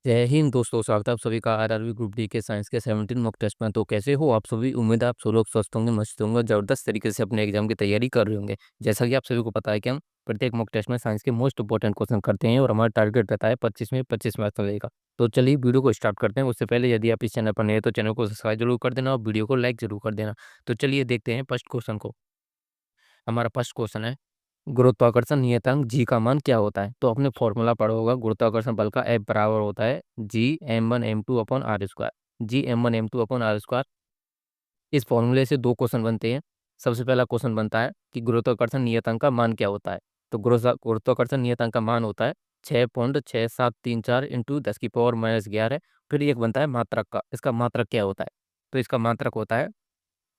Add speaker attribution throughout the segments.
Speaker 1: जय हिंद दोस्तों, स्वागत है आप सभी का आरआरबी ग्रुप डी के साइंस के 17 मॉक टेस्ट में। तो कैसे हो आप सभी? उम्मीद है आप सब लोग स्वस्थ होंगे, मस्त होंगे, जबरदस्त तरीके से अपने एग्जाम की तैयारी कर रहे होंगे। जैसा कि आप सभी को पता है कि हम प्रत्येक मॉक टेस्ट में साइंस के मोस्ट इंपॉर्टेंट क्वेश्चन करते हैं और हमारा टारगेट रहता है 25 में 25 मार्क्स मिलेगा। तो चलिए वीडियो को स्टार्ट करते हैं। उससे पहले यदि आप इस चैनल पर नए हैं तो चैनल को सब्सक्राइब जरूर कर देना और वीडियो को लाइक जरूर कर देना। तो चलिए देखते हैं फर्स्ट क्वेश्चन को। हमारा फर्स्ट क्वेश्चन है, गुरुत्वाकर्षण नियतांक जी का मान क्या होता है? तो आपने फॉर्मूला पढ़ा होगा, गुरुत्वाकर्षण बल का F बराबर होता है G m1m2/r²। G m1m2/r²। इस फॉर्मूले से दो क्वेश्चन बनते हैं। सबसे पहला क्वेश्चन बनता है कि गुरुत्वाकर्षण नियतांक का मान क्या होता है? तो गुरुत्वाकर्षण नियतांक का मान होता है 6.6734 इंटू 10⁻⁻11। फिर एक बनता है मात्रक का। इसका मात्रक क्या होता है? तो इसका मात्रक होता है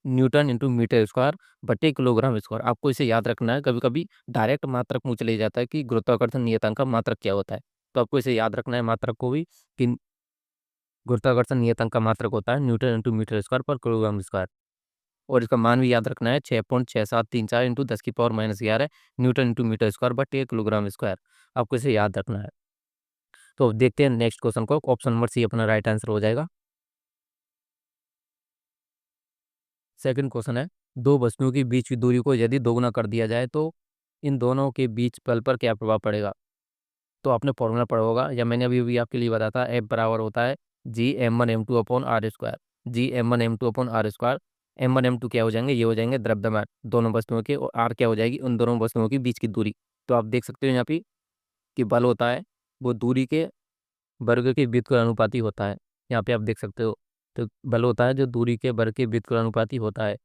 Speaker 1: न्यूटन इंटू मीटर स्क्वायर बटे किलोग्राम स्क्वायर। आपको इसे याद रखना है। कभी कभी डायरेक्ट मात्रक पूछ ले जाता है कि गुरुत्वाकर्षण नियतांक का मात्रक क्या होता है, तो आपको इसे याद रखना है मात्रक को भी, कि गुरुत्वाकर्षण नियतांक का मात्रक होता है न्यूटन इंटू मीटर स्क्वायर पर किलोग्राम स्क्वायर। और इसका मान भी याद रखना है 6.6734 into 10⁻⁻11 newton into metre square बटे किलोग्राम स्क्वायर। आपको इसे याद रखना है। तो अब देखते हैं नेक्स्ट क्वेश्चन को। ऑप्शन नंबर सी अपना राइट आंसर हो जाएगा। सेकंड क्वेश्चन है, दो वस्तुओं के बीच की दूरी को यदि दोगुना कर दिया जाए तो इन दोनों के बीच बल पर क्या प्रभाव पड़ेगा? तो आपने फॉर्मूला पढ़ा होगा, या मैंने अभी भी आपके लिए बताया था। F बराबर होता है G m1m2/r²। G m1m2/r²। m1 m2 क्या हो जाएंगे? ये हो जाएंगे द्रव्यमान दोनों वस्तुओं के, और r क्या हो जाएगी? उन दोनों वस्तुओं के बीच की दूरी। तो आप देख सकते हो यहाँ पे कि बल होता है वो दूरी के वर्ग के व्युत्क्रमानुपाती होता है। यहाँ पे आप देख सकते हो, तो बल होता है जो दूरी के वर्ग के व्युत्क्रमानुपाती होता है।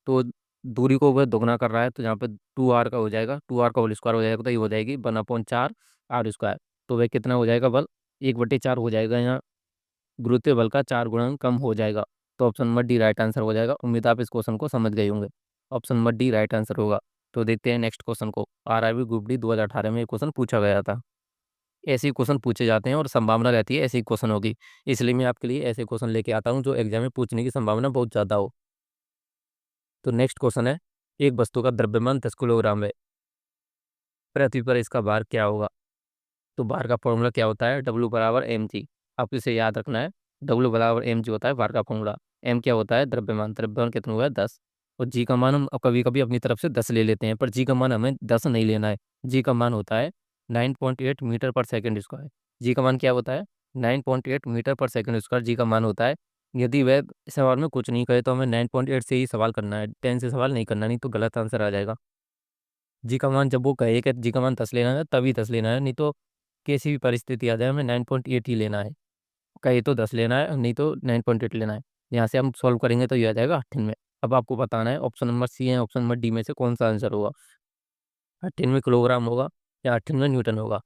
Speaker 1: तो दूरी को वह दोगुना कर रहा है, तो यहाँ पे 2r का हो जाएगा, 2r का होल स्क्वायर हो जाएगा, तो ये हो जाएगी 1/4 r²। तो वह कितना हो जाएगा? बल 1/4 हो जाएगा। यहाँ गुरुत्वीय बल का 4 गुणन कम हो जाएगा। तो option number D right answer हो जाएगा। उम्मीद है आप इस क्वेश्चन को समझ गए होंगे। Option number D right answer होगा। तो देखते हैं नेक्स्ट क्वेश्चन को। आरआरबी ग्रुप डी 2018 में ये क्वेश्चन पूछा गया था। ऐसे ही क्वेश्चन पूछे जाते हैं और संभावना रहती है ऐसे ही क्वेश्चन होगी। इसलिए मैं आपके लिए ऐसे क्वेश्चन लेके आता हूँ जो एग्जाम में पूछने की संभावना बहुत ज़्यादा हो। तो नेक्स्ट क्वेश्चन है, एक वस्तु का द्रव्यमान 10 किलोग्राम है, पृथ्वी पर इसका भार क्या होगा? तो भार का फॉर्मूला क्या होता है? W = mg। आपको इसे याद रखना है। W = mg होता है भार का फॉर्मूला। m क्या होता है? द्रव्यमान। द्रव्यमान कितना हुआ है? 10। और g का मान हम कभी कभी अपनी तरफ से 10 ले लेते हैं, पर g का मान हमें 10 नहीं लेना है। g का मान होता है 9.8 मीटर पर सेकंड स्क्वायर। जी का मान क्या होता है? 9.8 मीटर पर सेकंड स्क्वायर जी का मान होता है। यदि वह सवाल में कुछ नहीं कहे तो हमें 9.8 से ही सवाल करना है, 10 से सवाल नहीं करना, नहीं तो गलत आंसर आ जाएगा। जी का मान जब वो कहे कि जी का मान 10 लेना है तभी 10 लेना है, नहीं तो कैसी भी परिस्थिति आ जाए हमें 9.8 ही लेना है। कहे तो 10 लेना है, नहीं तो 9.8 लेना है। यहाँ से हम सॉल्व करेंगे तो ये आ जाएगा 98। अब आपको बताना है ऑप्शन नंबर सी है ऑप्शन नंबर डी में से कौन सा आंसर होगा। 98 किलोग्राम होगा या 98 न्यूटन होगा?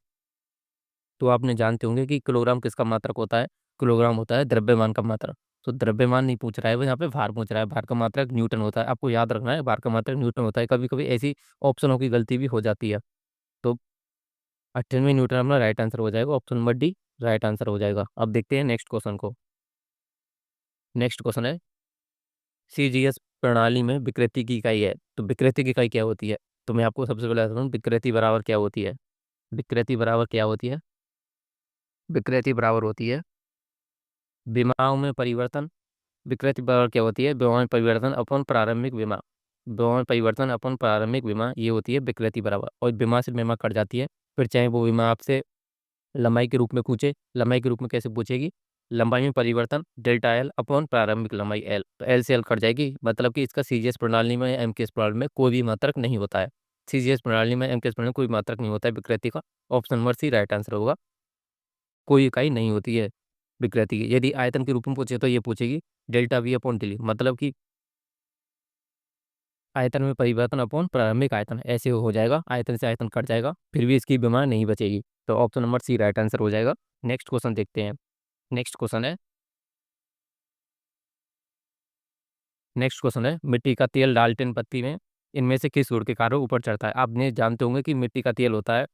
Speaker 1: तो आपने जानते होंगे कि किलोग्राम किसका मात्रक होता है? किलोग्राम होता है द्रव्यमान का मात्रक। तो द्रव्यमान नहीं पूछ रहा है वो, यहाँ पे भार पूछ रहा है। भार का मात्रक न्यूटन होता है। आपको याद रखना है भार का मात्रक न्यूटन होता है। कभी कभी ऐसी ऑप्शनों की गलती भी हो जाती है। तो 98 न्यूटन अपना राइट आंसर हो जाएगा। Option number D right answer हो जाएगा। अब देखते हैं नेक्स्ट क्वेश्चन को। नेक्स्ट क्वेश्चन है, सीजीएस प्रणाली में विकृति की इकाई है। तो विकृति की इकाई क्या होती है? तो मैं आपको सबसे पहले बताता हूँ विकृति बराबर क्या होती है। विकृति बराबर क्या होती है? विकृति बराबर होती है विमाओं में परिवर्तन। विकृति बराबर क्या होती है? विमा में परिवर्तन अपन प्रारंभिक विमा। विमा में परिवर्तन अपन प्रारंभिक विमा, ये होती है विकृति बराबर। और विमा से विमा कट जाती है। फिर चाहे वो विमा आपसे लंबाई के रूप में पूछे, लंबाई के रूप में कैसे पूछेगी? लंबाई में परिवर्तन डेल्टा एल अपॉन प्रारंभिक लंबाई एल, तो एल से एल कट जाएगी। मतलब कि इसका सीजीएस प्रणाली में एमकेएस प्रणाली में कोई भी मात्रक नहीं होता है। सीजीएस प्रणाली में एमकेएस प्रणाली में कोई मात्रक नहीं होता है विकृति का। Option number C right answer होगा। कोई इकाई नहीं होती है विकृति की। यदि आयतन के रूप में पूछे तो ये पूछेगी डेल्टा वी अपॉन डी, मतलब कि आयतन में परिवर्तन अपॉन प्रारंभिक आयतन, ऐसे हो जाएगा। आयतन से आयतन कट जाएगा, फिर भी इसकी बीमार नहीं बचेगी। तो option number C right answer हो जाएगा। नेक्स्ट क्वेश्चन देखते हैं। नेक्स्ट क्वेश्चन है, नेक्स्ट क्वेश्चन है, मिट्टी का तेल डाल्टन पत्ती में इनमें से किस गुण के कारण ऊपर चढ़ता है? आपने जानते होंगे कि मिट्टी का तेल होता है,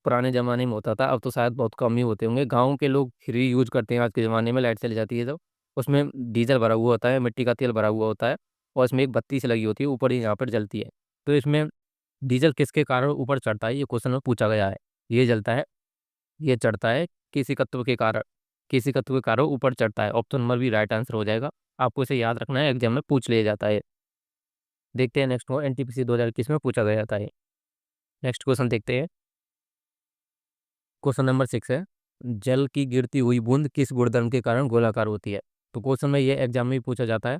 Speaker 1: पुराने ज़माने में होता था, अब तो शायद बहुत कम ही होते होंगे। गाँव के लोग फिर भी यूज करते हैं। आज के ज़माने में लाइट चली जाती है तो उसमें डीजल भरा हुआ होता है, मिट्टी का तेल भरा हुआ होता है, और इसमें एक बत्ती से लगी होती है ऊपर ही, यहाँ पर जलती है। तो इसमें डीजल किसके कारण ऊपर चढ़ता है, ये क्वेश्चन में पूछा गया है। ये जलता है, ये चढ़ता है किसी तत्व के कारण ऊपर चढ़ता है। ऑप्शन नंबर भी राइट आंसर हो जाएगा। आपको इसे याद रखना है, एग्जाम में पूछ लिया जाता है। देखते हैं नेक्स्ट को, एनटीपीसी 2021 में पूछा गया था ये। नेक्स्ट क्वेश्चन देखते हैं। क्वेश्चन नंबर 6 है, जल की गिरती हुई बूंद किस गुणधर्म के कारण गोलाकार होती है। तो क्वेश्चन में ये एग्जाम में भी पूछा जाता है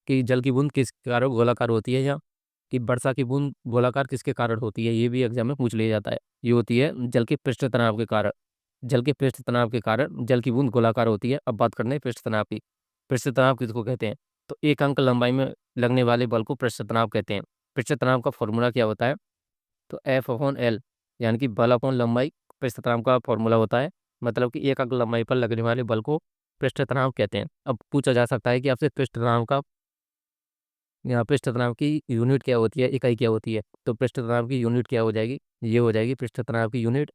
Speaker 1: कि जल की बूंद किस कारण गोलाकार होती है, या कि वर्षा की बूंद गोलाकार किसके कारण होती है, ये भी एग्जाम में पूछ लिया जाता है। ये होती है जल के पृष्ठ तनाव के कारण। जल के पृष्ठ तनाव के कारण जल की बूंद गोलाकार होती है। अब बात करते हैं पृष्ठ तनाव की। पृष्ठ तनाव किसको कहते हैं? तो एक अंक लंबाई में लगने वाले बल को पृष्ठ तनाव कहते हैं। पृष्ठ तनाव का फॉर्मूला क्या होता है? तो एफ अपॉन एल, यानी कि बल अपॉन लंबाई पृष्ठ तनाव का फॉर्मूला होता है। मतलब कि एक अंक लंबाई पर लगने वाले बल को पृष्ठ तनाव कहते हैं। अब पूछा जा सकता है कि आपसे पृष्ठ तनाव का, या पृष्ठ तनाव की यूनिट क्या होती है, इकाई क्या होती है। तो पृष्ठ तनाव की यूनिट क्या हो जाएगी? ये हो जाएगी पृष्ठ तनाव की यूनिट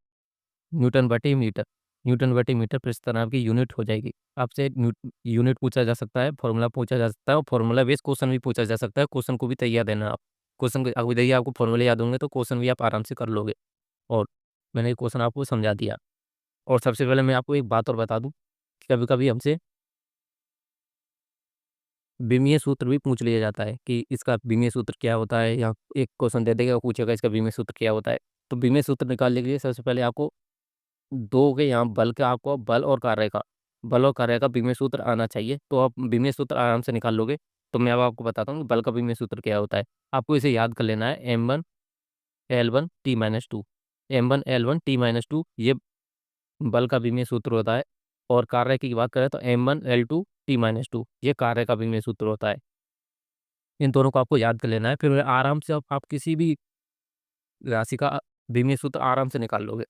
Speaker 1: न्यूटन बटे मीटर। न्यूटन बटे मीटर पृष्ठ तनाव की यूनिट हो जाएगी। आपसे यूनिट पूछा जा सकता है, फॉर्मूला पूछा जा सकता है, और फॉर्मूला बेस्ड क्वेश्चन भी पूछा जा सकता है। क्वेश्चन को भी तैयार देना आप। क्वेश्चन अगर देखिए आपको फॉर्मूले याद होंगे तो क्वेश्चन भी आप आराम से कर लोगे। और मैंने क्वेश्चन आपको समझा दिया। और सबसे पहले मैं आपको एक बात और बता दूं कि कभी कभी हमसे विमीय सूत्र भी पूछ लिया जाता है कि इसका विमीय सूत्र क्या होता है, या एक क्वेश्चन दे देगा, पूछेगा इसका विमीय सूत्र क्या होता है। तो विमीय सूत्र निकालने के लिए सबसे पहले आपको दो के यहाँ बल का, आपको बल और कार्य का विमीय सूत्र आना चाहिए, तो आप विमीय सूत्र आराम से निकाल लोगे। तो मैं अब आपको बताता हूँ कि बल का विमीय सूत्र क्या होता है। आपको इसे याद कर लेना है, m1 L1 T-2। m1 L1 T-2 ये बल का विमीय सूत्र होता है। और कार्य की बात करें तो m1 L2 T-2 ये कार्य का विमीय सूत्र होता है। इन दोनों को आपको याद कर लेना है, फिर आराम से आप किसी भी राशि का विमीय सूत्र आराम से निकाल लोगे।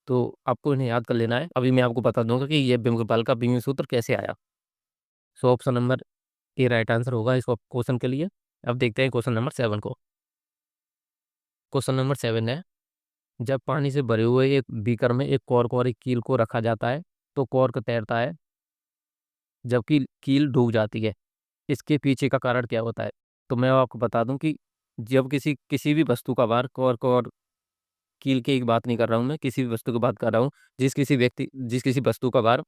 Speaker 1: तो आपको इन्हें याद कर लेना है। अभी मैं आपको बता दूंगा कि ये बल का विमीय सूत्र कैसे आया। सो ऑप्शन नंबर ए राइट आंसर होगा इस क्वेश्चन के लिए। अब देखते हैं क्वेश्चन नंबर 7 को। क्वेश्चन नंबर 7 है, जब पानी से भरे हुए एक बीकर में एक कॉर्क और एक कील को रखा जाता है तो कॉर्क तैरता है जबकि कील डूब जाती है। इसके पीछे का कारण क्या होता है? तो मैं आपको बता दूं कि जब किसी किसी भी वस्तु का भार, कॉर्क और कील की एक बात नहीं कर रहा हूँ, मैं किसी भी वस्तु की बात कर रहा हूँ, जिस किसी वस्तु का भार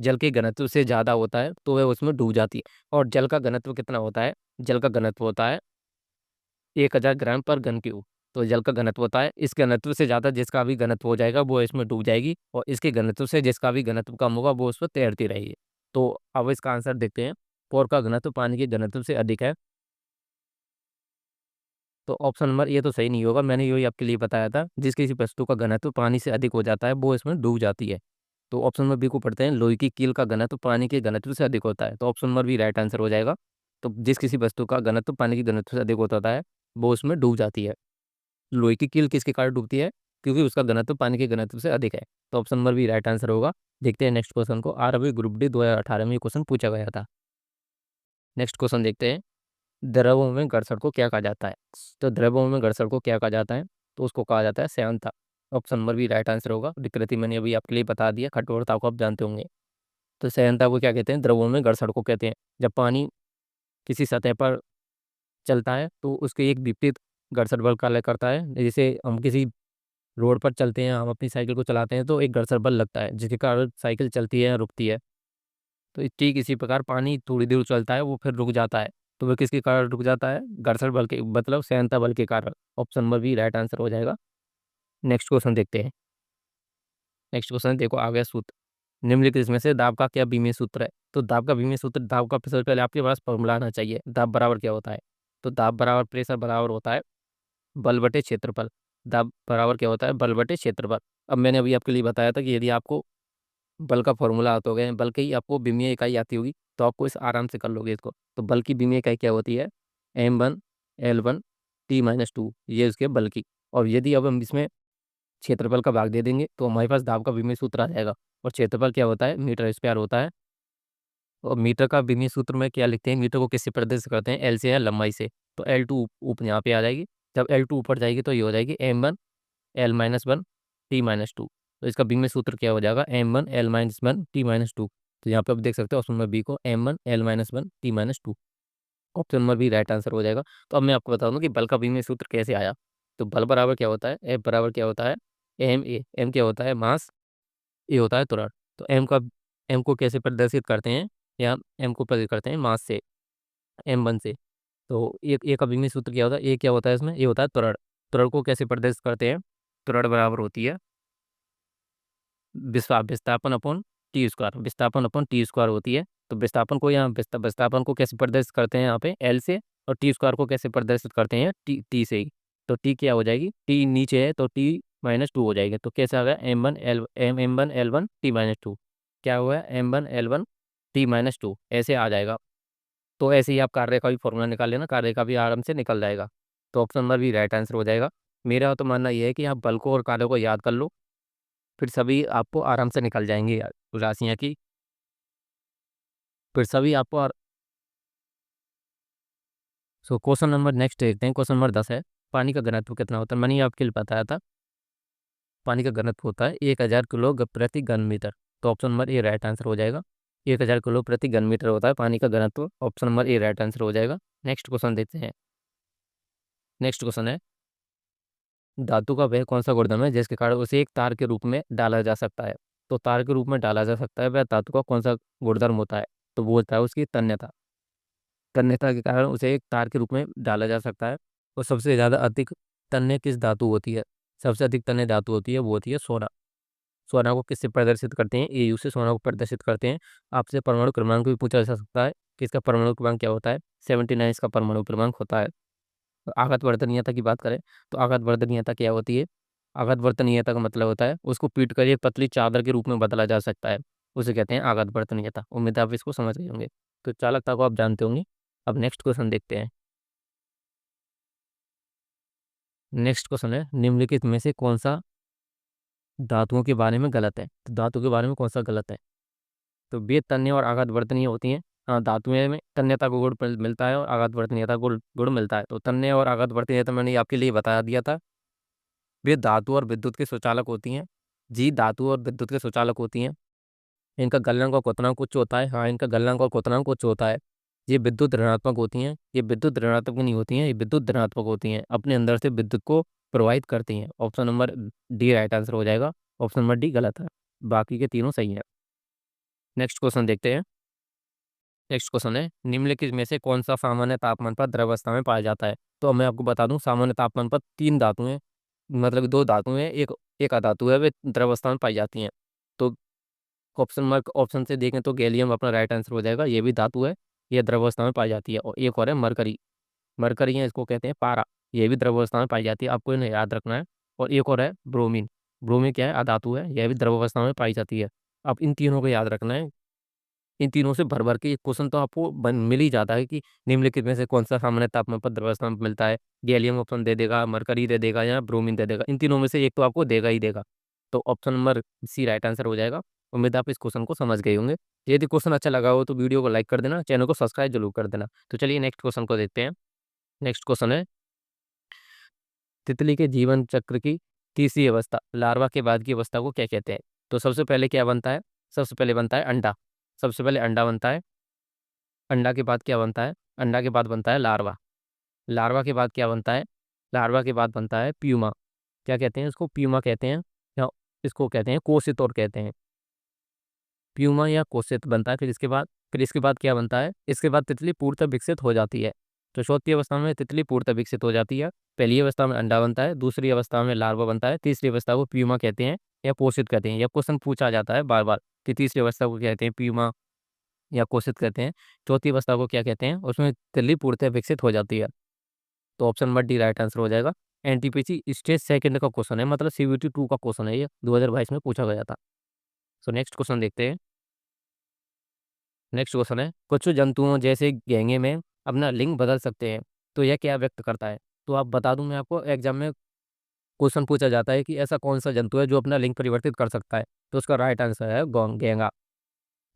Speaker 1: जल के घनत्व से ज़्यादा होता है तो वह उसमें डूब जाती है। और जल का घनत्व कितना होता है? जल का घनत्व होता है 1000 ग्राम पर घन क्यूब। तो जल का घनत्व होता है, इस घनत्व से ज़्यादा जिसका भी घनत्व हो जाएगा वो इसमें डूब जाएगी, और इसके घनत्व से जिसका भी घनत्व कम होगा वो उसमें तैरती रहेगी। तो अब इसका आंसर देखते हैं। पोर का घनत्व पानी के घनत्व से अधिक है। तो ऑप्शन नंबर ये तो सही नहीं होगा, मैंने यही आपके लिए बताया था, जिस किसी वस्तु का घनत्व पानी से अधिक हो जाता है वो इसमें डूब जाती है। तो ऑप्शन नंबर बी को पढ़ते हैं, लोहे की कील का घनत्व पानी के घनत्व से अधिक होता है। तो option number B right answer हो जाएगा। तो जिस किसी वस्तु का घनत्व पानी के घनत्व से अधिक होता है वो उसमें डूब जाती है। लोहे की कील किसके कारण डूबती है? क्योंकि उसका घनत्व पानी के घनत्व से अधिक है। तो option number B right answer होगा। देखते हैं नेक्स्ट क्वेश्चन को। 12वीं ग्रुप डी 2018 में ये क्वेश्चन पूछा गया था। नेक्स्ट क्वेश्चन देखते हैं, द्रवों में घर्षण को क्या कहा जाता है? तो द्रवों में घर्षण को क्या कहा जाता है? तो उसको कहा जाता है श्यानता। ऑप्शन नंबर भी राइट आंसर होगा। विकृति मैंने अभी आपके लिए बता दिया, कठोरता को आप जानते होंगे। तो श्यानता को क्या कहते हैं? द्रवों में घर्षण को कहते हैं। जब पानी किसी सतह पर चलता है तो उसके एक विपरीत घर्षण बल कार्य करता है। जैसे हम किसी रोड पर चलते हैं, हम अपनी साइकिल को चलाते हैं तो एक घर्षण बल लगता है जिसके कारण साइकिल चलती है या रुकती है। तो ठीक इसी प्रकार पानी थोड़ी देर चलता है वो फिर रुक जाता है। तो वह किसके कारण रुक जाता है? घर्षण बल के, मतलब सेंता बल के कारण। Option number B right answer हो जाएगा। नेक्स्ट क्वेश्चन देखते हैं। नेक्स्ट क्वेश्चन देखो, आ गया सूत्र। निम्नलिखित इसमें से दाब का क्या विमीय सूत्र है? तो दाब का विमीय सूत्र, दाब का सबसे पहले आपके पास फॉर्मूला आना चाहिए। दाब बराबर क्या होता है? तो दाब बराबर प्रेशर बराबर होता है बल बटे क्षेत्रफल। दाब बराबर क्या होता है? बल बटे क्षेत्रफल। अब मैंने अभी आपके लिए बताया था कि यदि आपको बल का फॉर्मूला आता होगा, बल की आपको विमीय इकाई आती होगी तो आपको इस आराम से कर लोगे इसको। तो बल की विमीय इकाई क्या होती है? m1 L1 T-2, ये उसके बल की। और यदि अब हम इसमें क्षेत्रफल का भाग दे देंगे तो हमारे पास दाब का विमीय सूत्र आ जाएगा। और क्षेत्रफल क्या होता है? मीटर स्क्वायर होता है। और मीटर का विमीय सूत्र में क्या लिखते हैं? मीटर को किससे प्रदर्शित करते हैं? एल से या लंबाई से। तो L2 ऊपर यहाँ पे आ जाएगी। जब L2 ऊपर जाएगी तो ये हो जाएगी m1L-1 T-2। तो इसका विमीय सूत्र क्या हो जाएगा? m1L-1 T-2। तो यहाँ पे आप देख सकते हो ऑप्शन नंबर बी को, m1L-1 T-2। Option number B right answer हो जाएगा। तो अब मैं आपको बता दूं कि बल का विमीय सूत्र कैसे आया। तो बल बराबर क्या होता है? एफ बराबर क्या होता है? M A. एम क्या होता है? मास ए होता है त्वरण। तो एम को कैसे प्रदर्शित करते हैं, या एम को प्रदर्शित करते हैं मास से, M1 से। तो एक ए का विमित सूत्र क्या होता है, ए क्या होता है इसमें, ए होता है त्वरण। त्वरण को कैसे प्रदर्शित करते हैं, त्वरण बराबर होती है विस्थापन अपॉन टी स्क्वायर, विस्थापन अपॉन टी स्क्वायर होती है। तो विस्थापन को यहाँ विस्थापन को कैसे प्रदर्शित करते हैं यहाँ पे एल से, और टी स्क्वायर को कैसे प्रदर्शित करते हैं टी से ही। तो टी क्या हो जाएगी, टी नीचे है तो T-2 हो जाएगी। तो कैसे आ गया M1 L1 T-2, क्या हुआ है M1 L1 T-2, ऐसे आ जाएगा। तो ऐसे ही आप कार्य का भी फॉर्मूला निकाल लेना, कार्य का भी आराम से निकल जाएगा। तो ऑप्शन नंबर भी राइट आंसर हो जाएगा। मेरा तो मानना यह है कि आप बल को और कार्य को याद कर लो, फिर सभी आपको आराम से निकल जाएंगी राशियाँ की, फिर सभी आपको सो क्वेश्चन नंबर नेक्स्ट देखते हैं। क्वेश्चन नंबर 10 है, पानी का घनत्व कितना होता है। मैंने आपके लिए बताया था पानी का घनत्व होता है 1000 किलो प्रति घन मीटर। तो ऑप्शन नंबर ए राइट आंसर हो जाएगा। 1000 किलो प्रति घन मीटर होता है पानी का घनत्व, ऑप्शन नंबर ए राइट आंसर हो जाएगा। नेक्स्ट क्वेश्चन देखते हैं। नेक्स्ट क्वेश्चन है, धातु का वह कौन सा गुणधर्म है जिसके कारण उसे एक तार के रूप में डाला जा सकता है। तो तार के रूप में डाला जा सकता है, वह धातु का कौन सा गुणधर्म होता है। तो वो होता है उसकी तन्यता। तन्यता के कारण उसे एक तार के रूप में डाला जा सकता है। और सबसे ज़्यादा अधिक तन्य किस धातु होती है, सबसे अधिक तन्य धातु होती है वो होती है सोना। सोना को किससे प्रदर्शित करते हैं, एयू से सोना को प्रदर्शित करते हैं। आपसे परमाणु क्रमांक भी पूछा जा सकता है कि इसका परमाणु क्रमांक क्या होता है, 79 इसका परमाणु क्रमांक होता है। आघात वर्तनीयता की बात करें तो आघात वर्तनीयता क्या होती है, आघात वर्तनीयता का मतलब होता है उसको पीट कर एक पतली चादर के रूप में बदला जा सकता है, उसे कहते हैं आघात वर्तनीयता। उम्मीद है आप इसको समझ गए होंगे। तो चालकता को आप जानते होंगे। अब नेक्स्ट क्वेश्चन देखते हैं। नेक्स्ट क्वेश्चन है, निम्नलिखित में से कौन सा धातुओं के बारे में गलत है। तो धातु के बारे में कौन सा गलत है, तो वे तन्य और आघात वर्तनीय होती हैं। हाँ, धातुएं में तन्यता को गुण मिलता है और आघात वर्तनीयता को गुण मिलता है। तो तन्य और आघात वर्तनीयता मैंने आपके लिए बता दिया था, वे धातु और विद्युत के सुचालक होती हैं। जी, धातु और विद्युत के सुचालक होती हैं। इनका गलनांक और क्वथनांक उच्च होता है। हाँ, इनका गलनांक और क्वथनांक उच्च होता है। ये विद्युत ऋणात्मक होती हैं, ये विद्युत ऋणात्मक नहीं होती हैं, ये विद्युत धनात्मक होती हैं, अपने अंदर से विद्युत को प्रवाहित करती हैं। Option number D right answer हो जाएगा, ऑप्शन नंबर डी गलत है, बाकी के तीनों सही है। नेक्स्ट क्वेश्चन देखते हैं। नेक्स्ट क्वेश्चन है, निम्नलिखित में से कौन सा सामान्य तापमान पर द्रवावस्था में पाया जाता है। तो मैं आपको बता दूं, सामान्य तापमान पर 3 धातुएं, मतलब 2 धातुएं, एक एक अधातु है, वे द्रवावस्था में पाई जाती हैं। तो ऑप्शन से देखें तो गैलियम अपना राइट आंसर हो जाएगा, ये भी धातु है, ये द्रवावस्था में पाई जाती है। और एक और है मरकरी, मरकरी है, इसको कहते हैं पारा, ये भी द्रवावस्था में पाई जाती है, आपको इन्हें याद रखना है। और एक और है ब्रोमीन, ब्रोमीन क्या है, अधातु है, यह भी द्रवावस्था में पाई जाती है। अब इन तीनों को याद रखना है। इन तीनों से भर भर के क्वेश्चन तो आपको मिल ही जाता है कि निम्नलिखित में से कौन सा सामान्य तापमान पर द्रव्यवस्था में मिलता है। गैलियम ऑप्शन दे देगा, मरकरी दे देगा, या ब्रोमीन दे देगा, इन तीनों में से एक तो आपको देगा ही देगा। तो option number C right answer हो जाएगा। उम्मीद है आप इस क्वेश्चन को समझ गए होंगे। यदि क्वेश्चन अच्छा लगा हो तो वीडियो को लाइक कर देना, चैनल को सब्सक्राइब जरूर कर देना। तो चलिए नेक्स्ट क्वेश्चन को देखते हैं। नेक्स्ट क्वेश्चन है, तितली के जीवन चक्र की तीसरी अवस्था, लार्वा के बाद की अवस्था को क्या कहते हैं। तो सबसे पहले क्या बनता है, सबसे पहले बनता है अंडा, सबसे पहले अंडा बनता है। अंडा के बाद क्या बनता है, अंडा के बाद बनता है लार्वा, लार्वा के बाद क्या बनता है, लार्वा के बाद बनता है प्यूमा। क्या कहते हैं इसको, प्यूमा कहते हैं, या इसको कहते हैं कोशित और कहते हैं, प्यूमा या कोशित बनता है। फिर इसके बाद क्या बनता है, इसके बाद तितली पूर्णतः विकसित हो जाती है। तो चौथी अवस्था में तितली पूर्णतः विकसित हो जाती है। पहली अवस्था में अंडा बनता है, दूसरी अवस्था में लार्वा बनता है, तीसरी अवस्था को प्यूमा कहते हैं या कोशित कहते हैं। यह क्वेश्चन पूछा जाता है बार बार कि तीसरी अवस्था को कहते हैं प्यूमा या कोशित कहते हैं, चौथी अवस्था को क्या कहते हैं, उसमें तितली पूर्णतः विकसित हो जाती है। तो option number D right answer हो जाएगा। एनटीपीसी स्टेज सेकंड का क्वेश्चन है, मतलब CVT 2 का क्वेश्चन है, ये 2022 में पूछा गया था। सो नेक्स्ट क्वेश्चन देखते हैं। नेक्स्ट क्वेश्चन है, कुछ जंतुओं जैसे घेंगे में अपना लिंग बदल सकते हैं, तो यह क्या व्यक्त करता है। तो आप बता दूं, मैं आपको एग्जाम में क्वेश्चन पूछा जाता है कि ऐसा कौन सा जंतु है जो अपना लिंग परिवर्तित कर सकता है। तो उसका राइट आंसर है घेंगा।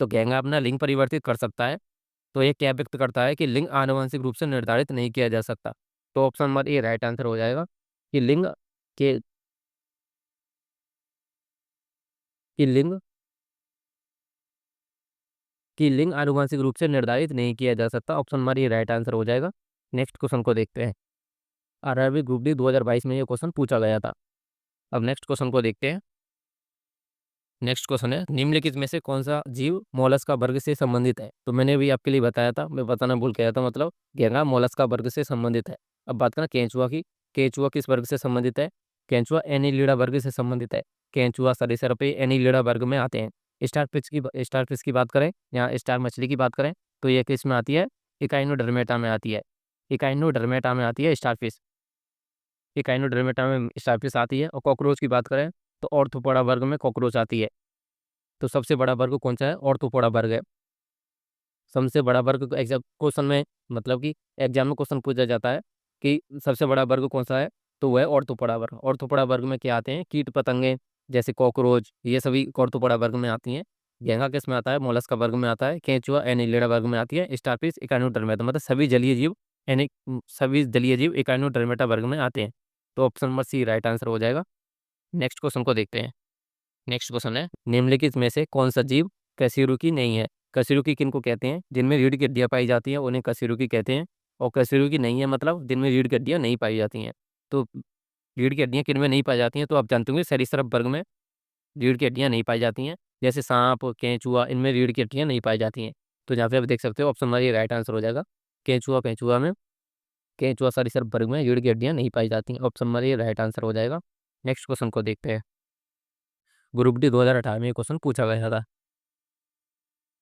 Speaker 1: तो घेंगा अपना लिंग परिवर्तित कर सकता है। तो ये क्या व्यक्त करता है कि लिंग आनुवंशिक रूप से निर्धारित नहीं किया जा सकता। तो ऑप्शन नंबर ए राइट आंसर हो जाएगा कि के कि लिंग लिंग आनुवंशिक रूप से निर्धारित नहीं किया जा सकता। ऑप्शन नंबर ए राइट आंसर हो जाएगा। नेक्स्ट क्वेश्चन को देखते हैं। आरआरबी ग्रुप डी 2022 में ये क्वेश्चन पूछा गया था। अब नेक्स्ट क्वेश्चन को देखते हैं। नेक्स्ट क्वेश्चन है, निम्नलिखित में से कौन सा जीव मोलस्क का वर्ग से संबंधित है? तो मैंने भी आपके लिए बताया था, मैं बताना भूल गया था, मतलब घेंगा मोलस्क का वर्ग से संबंधित है। अब बात करें केंचुआ की। केंचुआ किस वर्ग से संबंधित है? केंचुआ एनीलिडा वर्ग से संबंधित है। केंचुआ सरीसृप एनीलिडा वर्ग में आते हैं। स्टार फिश की बात करें या स्टार मछली की बात करें तो ये किस में आती है? इकाइनोडर्मेटा में आती है। इकाइनोडर्मेटा में आती है स्टारफिश। इकाइनोडर्मेटा में स्टारफिश आती है। और कॉकरोच की बात करें तो ऑर्थोपोडा वर्ग में कॉकरोच आती है। तो सबसे बड़ा वर्ग कौन सा है? ऑर्थोपोडा वर्ग है। सबसे बड़ा वर्ग एग्जाम क्वेश्चन में, मतलब कि एग्जाम में क्वेश्चन पूछा जाता है कि सबसे बड़ा वर्ग कौन सा है, तो वह है ऑर्थोपोडा वर्ग। ऑर्थोपोडा वर्ग में क्या आते हैं? कीट पतंगे जैसे कॉकरोच, ये सभी ऑर्थोपोडा वर्ग में आती हैं। घेंगा किस में आता है? मोलस्क का वर्ग में आता है। केंचुआ एनीलिडा वर्ग में आती है। स्टारफिश इकाइनोडर्मेटा, मतलब सभी जलीय जीव इकाइनोडर्मेटा वर्ग में आते हैं। तो option number C right answer हो जाएगा। नेक्स्ट क्वेश्चन को देखते हैं। नेक्स्ट क्वेश्चन है, निम्नलिखित में से कौन सा जीव कशेरुकी नहीं है? कशेरुकी किनको कहते हैं? जिनमें रीढ़ की हड्डियां पाई जाती हैं उन्हें कशेरुकी कहते हैं। और कशेरुकी नहीं है मतलब जिनमें रीढ़ की हड्डियां नहीं पाई जाती हैं। तो रीढ़ की हड्डियां किनमें नहीं पाई जाती हैं? तो आप जानते होंगे सरीसृप वर्ग में रीढ़ की हड्डियां नहीं पाई जाती हैं। जैसे सांप, केंचुआ, इनमें रीढ़ की हड्डियां नहीं पाई जाती हैं। तो यहाँ पे आप देख सकते हो ऑप्शन नंबर ये राइट आंसर हो जाएगा। केंचुआ सरीसृप वर्ग में रीढ़ की हड्डियां नहीं पाई जाती हैं। ऑप्शन नंबर ये राइट आंसर हो जाएगा। नेक्स्ट क्वेश्चन को देखते हैं। ग्रुप डी 2018 में ये क्वेश्चन पूछा गया था।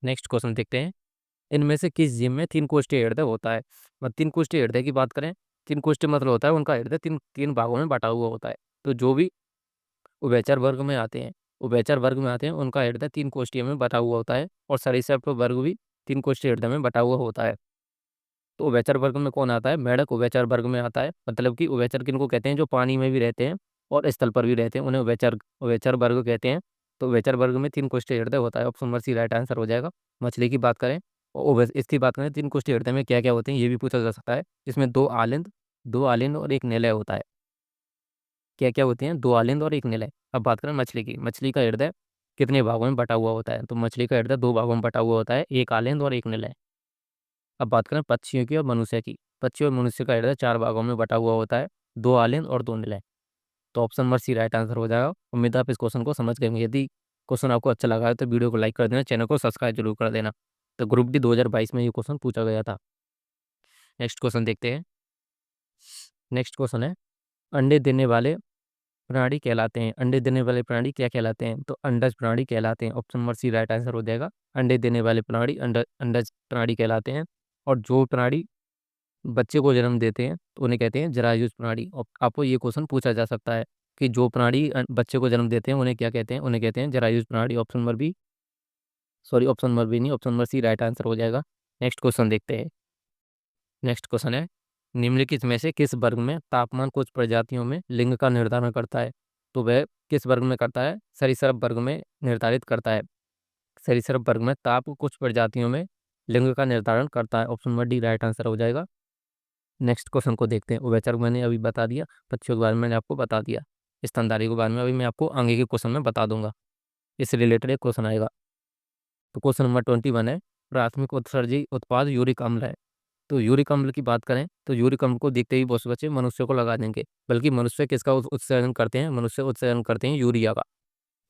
Speaker 1: नेक्स्ट क्वेश्चन देखते हैं, इनमें से किस जीव में तीन कोष्ठीय हृदय होता है? तीन कोष्ठीय हृदय की बात करें, तीन कोष्ठीय मतलब होता है उनका हृदय तीन तीन भागों में बटा हुआ होता है। तो जो भी उभयचर वर्ग में आते हैं, उनका हृदय तीन कोष्ठीय में बटा हुआ होता है। और सरीसृप वर्ग भी तीन कोष्ठीय हृदय में बटा हुआ होता है। तो उभयचर वर्ग में कौन आता है? मेढक उभयचर वर्ग में आता है। मतलब कि उभयचर किनको कहते हैं? जो पानी में भी रहते हैं और स्थल पर भी रहते हैं, उन्हें उभयचर उभयचर वर्ग कहते हैं। तो उभयचर वर्ग में तीन कोष्ठीय हृदय होता है। Option number C right answer हो जाएगा। मछली की बात करें और इसकी बात करें, तीन कोष्ठीय हृदय में क्या क्या होते हैं ये भी पूछा जा सकता है। इसमें दो आलिंद और एक निलय होता है। क्या क्या होते हैं? दो आलिंद और एक निलय। अब बात करें मछली की। मछली का हृदय कितने भागों में बटा हुआ होता है? तो मछली का हृदय दो भागों में बटा हुआ होता है, एक आलिंद और एक निलय। अब बात करें पक्षियों की और मनुष्य की। पक्षी और मनुष्य का हृदय चार भागों में बटा हुआ होता है, दो आलिंद और दो निलय। तो option number C right answer हो जाएगा। उम्मीद है आप इस क्वेश्चन को समझ गए होंगे। यदि क्वेश्चन आपको अच्छा लगा है तो वीडियो को लाइक कर देना, चैनल को सब्सक्राइब जरूर कर देना। तो ग्रुप डी 2022 में ये क्वेश्चन पूछा गया था। नेक्स्ट क्वेश्चन देखते हैं। नेक्स्ट क्वेश्चन है, अंडे देने वाले प्राणी कहलाते हैं। अंडे देने वाले प्राणी क्या कहलाते हैं? तो अंडज प्राणी कहलाते हैं। Option number C right answer हो जाएगा। अंडे देने वाले प्राणी अंडज प्राणी कहलाते हैं। और जो प्राणी बच्चे को जन्म देते हैं तो उन्हें कहते हैं जरायुज प्राणी। और आपको ये क्वेश्चन पूछा जा सकता है कि जो प्राणी बच्चे को जन्म देते हैं उन्हें क्या कहते हैं? उन्हें कहते हैं जरायुज प्राणी। ऑप्शन नंबर बी नहीं, option number C right answer हो जाएगा। नेक्स्ट क्वेश्चन देखते हैं। नेक्स्ट क्वेश्चन है, निम्नलिखित में से किस वर्ग में तापमान कुछ प्रजातियों में लिंग का निर्धारण करता है? तो वह किस वर्ग में करता है? सरीसृप वर्ग में निर्धारित करता है। सरीसृप वर्ग में ताप कुछ प्रजातियों में लिंग का निर्धारण करता है। Option number D right answer हो जाएगा। नेक्स्ट क्वेश्चन को देखते हैं। उभयचर मैंने अभी बता दिया, पक्षियों के बारे में मैंने आपको बता दिया, स्तनधारी के बारे में अभी मैं आपको आगे के क्वेश्चन में बता दूंगा। इससे रिलेटेड एक क्वेश्चन आएगा। तो क्वेश्चन नंबर 21 है, प्राथमिक उत्सर्जी उत्पाद यूरिक अम्ल है। तो यूरिक अम्ल की बात करें तो यूरिक अम्ल को देखते ही बहुत से बच्चे मनुष्य को लगा देंगे, बल्कि मनुष्य किसका उत्सर्जन करते हैं? मनुष्य उत्सर्जन करते हैं यूरिया का।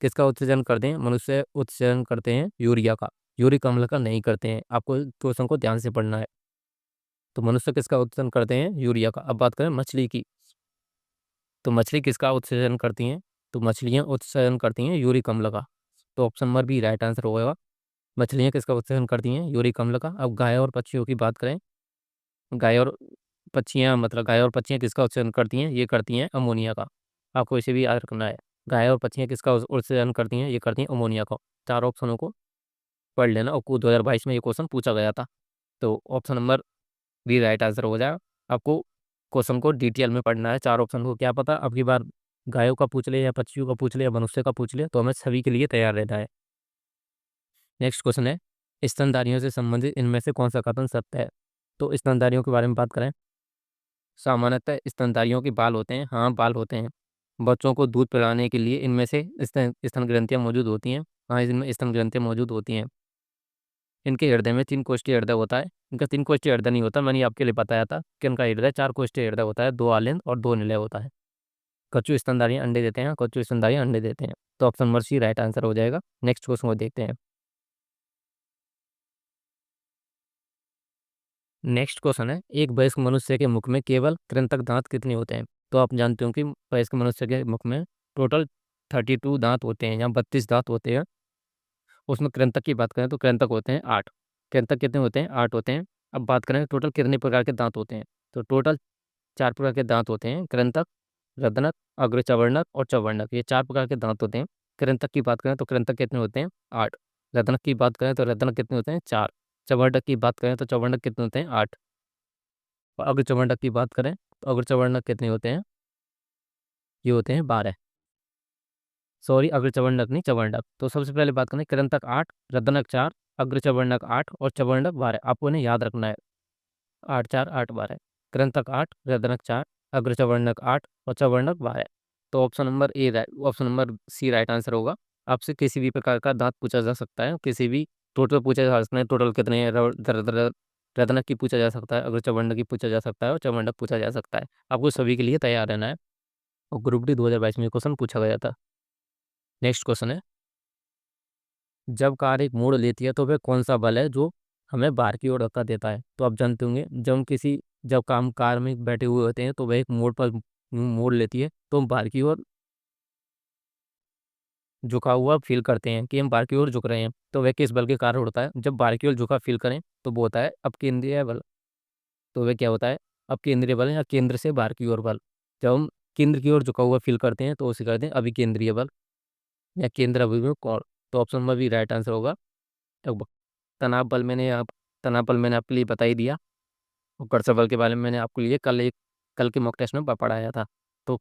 Speaker 1: किसका उत्सर्जन करते हैं? मनुष्य उत्सर्जन करते हैं यूरिया का, यूरिक अम्ल का नहीं करते हैं। आपको क्वेश्चन को ध्यान से पढ़ना है। तो मनुष्य किसका उत्सर्जन करते हैं? यूरिया का। अब बात करें मछली की, तो मछली किसका उत्सर्जन करती हैं? तो मछलियां उत्सर्जन करती हैं यूरिक अम्ल का। तो option number B right answer होगा। मछलियां किसका उत्सर्जन करती हैं? यूरिक अम्ल का। अब गाय और पक्षियों की बात करें, गाय और पक्षियां किसका उत्सर्जन करती हैं? ये करती हैं अमोनिया का। आपको इसे भी याद रखना है। गाय और पक्षियां किसका उत्सर्जन करती हैं? ये करती हैं अमोनिया का। चार ऑप्शनों को पढ़ लेना, और 2022 में ये क्वेश्चन पूछा गया था। तो option number B right answer हो जाएगा। आपको क्वेश्चन को डिटेल में पढ़ना है, चार ऑप्शन को। क्या पता अब की बार गायों का पूछ ले या पक्षियों का पूछ ले या मनुष्य का पूछ ले, तो हमें सभी के लिए तैयार रहना है। नेक्स्ट क्वेश्चन है, स्तनधारियों से संबंधित इनमें से कौन सा कथन सत्य है? तो स्तनधारियों के बारे में बात करें, सामान्यतः स्तनधारियों के बाल होते हैं। हाँ, बाल होते हैं। बच्चों को दूध पिलाने के लिए इनमें से स्तन ग्रंथियां मौजूद होती हैं। हाँ, इनमें स्तन ग्रंथियां मौजूद होती हैं। इनके हृदय में तीन कोष्ठीय हृदय होता है। इनका तीन कोष्ठीय हृदय नहीं होता, मैंने आपके लिए बताया था कि इनका हृदय चार कोष्ठीय हृदय होता है, दो आलिंद और दो निलय होता है। कछुआ स्तनधारी अंडे देते हैं, कछुआ स्तनधारी अंडे देते हैं। तो option number C right answer हो जाएगा। नेक्स्ट क्वेश्चन को देखते हैं। नेक्स्ट क्वेश्चन है, एक वयस्क मनुष्य के मुख में केवल कृंतक दांत कितने होते हैं? तो आप जानते हो कि वयस्क मनुष्य के मुख में टोटल 32 दांत होते हैं या 32 दांत होते हैं। उसमें कृंतक की बात करें तो कृंतक होते हैं 8। कृंतक कितने होते हैं? 8 होते हैं। अब बात करें टोटल कितने प्रकार के दांत होते हैं, तो टोटल 4 प्रकार के दांत होते हैं। कृंतक, रदनक, अग्रचवर्णक और चवर्णक, ये 4 प्रकार के दांत होते हैं। कृंतक की बात करें तो कृंतक कितने होते हैं? 8। रदनक की बात करें तो रदनक कितने होते हैं? 4। चवर्णक की बात करें तो चवर्णक कितने होते हैं? 8। और अग्रचवर्णक की बात करें तो अग्रचवर्णक कितने होते हैं? ये होते हैं 12। सॉरी, अग्रचवर्णक नहीं, चवर्णक। तो सबसे पहले बात करें, कृंतक 8, रदनक 4, अग्रचवर्णक 8 और चवर्णक 12। आपको इन्हें याद रखना है। 8 4 8 12। कृंतक 8, रदनक 4, अग्रचवर्णक 8 और चवर्णक 12। तो option number A, option number C right answer होगा। आपसे किसी भी प्रकार का दांत पूछा जा सकता है, किसी भी टोटल पूछा जा सकता है, टोटल कितने हैं, रदनक की पूछा जा सकता है, अग्रचवर्णक की पूछा जा सकता है और चवर्णक पूछा जा सकता है। आपको सभी के लिए तैयार रहना है। और ग्रुप डी 2022 में क्वेश्चन पूछा गया था। नेक्स्ट क्वेश्चन है, जब कार एक मोड़ लेती है तो वह कौन सा बल है जो हमें बाहर की ओर धक्का देता है? तो आप जानते होंगे, जब काम कार में बैठे हुए होते हैं तो वह एक मोड़ पर मोड़ लेती है तो हम बाहर की ओर झुका हुआ फील करते हैं कि हम बाहर की ओर झुक रहे हैं। तो वह किस बल के कारण होता है? जब बाहर की ओर झुका फील करें तो वो होता है अपकेंद्रीय बल। तो वह क्या होता है? अपकेंद्रीय बल या केंद्र से बाहर की ओर बल। जब हम केंद्र की ओर झुका हुआ फील करते हैं तो उसे कहते हैं अभिकेंद्रीय बल या केंद्र अभिमुख कोण। तो option number B right answer होगा। अब तनाव बल तनाव बल मैंने आपके लिए बता ही दिया। और कर्सर बल के बारे में मैंने आपके लिए कल के मॉक टेस्ट में पढ़ाया था। तो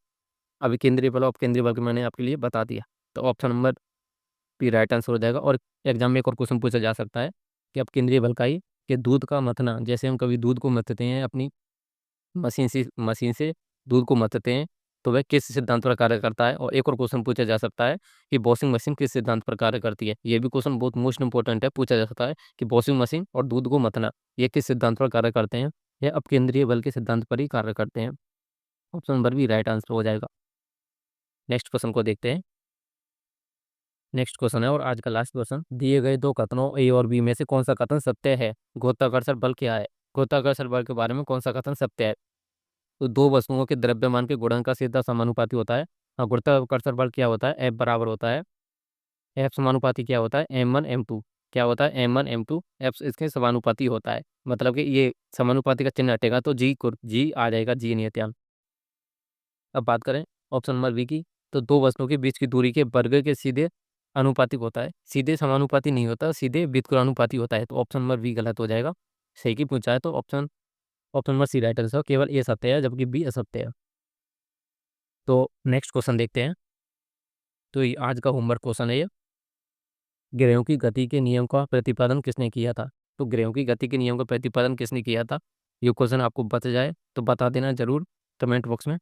Speaker 1: अभी केंद्रीय बल और अपकेंद्रीय बल के मैंने आपके लिए बता दिया। तो option number B right answer हो जाएगा। और एग्जाम में एक और क्वेश्चन पूछा जा सकता है कि अपकेंद्रीय बल का ही कि दूध का मथना, जैसे हम कभी दूध को मथते हैं अपनी मशीन से दूध को मथते हैं, तो वह किस सिद्धांत पर कार्य करता है? और एक और क्वेश्चन पूछा जा सकता है कि वॉशिंग मशीन किस सिद्धांत पर कार्य करती है? ये भी क्वेश्चन बहुत मोस्ट इंपॉर्टेंट है, पूछा जा सकता है कि वॉशिंग मशीन और दूध को मथना ये किस सिद्धांत पर कार्य करते हैं? यह अपकेंद्रीय बल के सिद्धांत पर ही कार्य करते हैं। ऑप्शन नंबर भी राइट आंसर हो जाएगा। नेक्स्ट क्वेश्चन को देखते हैं। नेक्स्ट क्वेश्चन है और आज का लास्ट क्वेश्चन, दिए गए दो कथनों ए और बी में से कौन सा कथन सत्य है? गुरुत्वाकर्षण बल क्या है? गुरुत्वाकर्षण बल के बारे में कौन सा कथन सत्य है? तो दो वस्तुओं के द्रव्यमान के गुणन का सीधा समानुपाती होता है। और गुरुत्वाकर्षण बल क्या होता है? एफ बराबर होता है, एफ समानुपाती क्या होता है? M1 M2। क्या होता है? M1 M2, एफ इसके समानुपाती होता है। मतलब कि ये समानुपाती का चिन्ह हटेगा तो जी आ जाएगा, जी नियतांक। अब बात करें ऑप्शन नंबर बी की, तो दो वस्तुओं के बीच की दूरी के वर्ग के सीधे अनुपातिक होता है। सीधे समानुपाती नहीं होता, सीधे व्युत्क्रमानुपाती होता है। तो ऑप्शन नंबर बी गलत हो जाएगा। सही की पूछा है तो option option number C right answer, केवल ए सत्य है जबकि बी असत्य है। तो नेक्स्ट क्वेश्चन देखते हैं। तो ये आज का होमवर्क क्वेश्चन है ये, ग्रहों की गति के नियम का प्रतिपादन किसने किया था? तो ग्रहों की गति के नियम का प्रतिपादन किसने किया था? ये क्वेश्चन आपको बता जाए तो बता देना जरूर कमेंट बॉक्स में।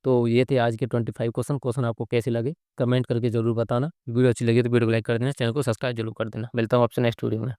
Speaker 1: तो ये थे आज के 25 क्वेश्चन। क्वेश्चन आपको कैसे लगे कमेंट करके जरूर बताना। वीडियो अच्छी लगी तो वीडियो को लाइक कर देना, चैनल को सब्सक्राइब जरूर कर देना। मिलता हूँ आपसे नेक्स्ट वीडियो में।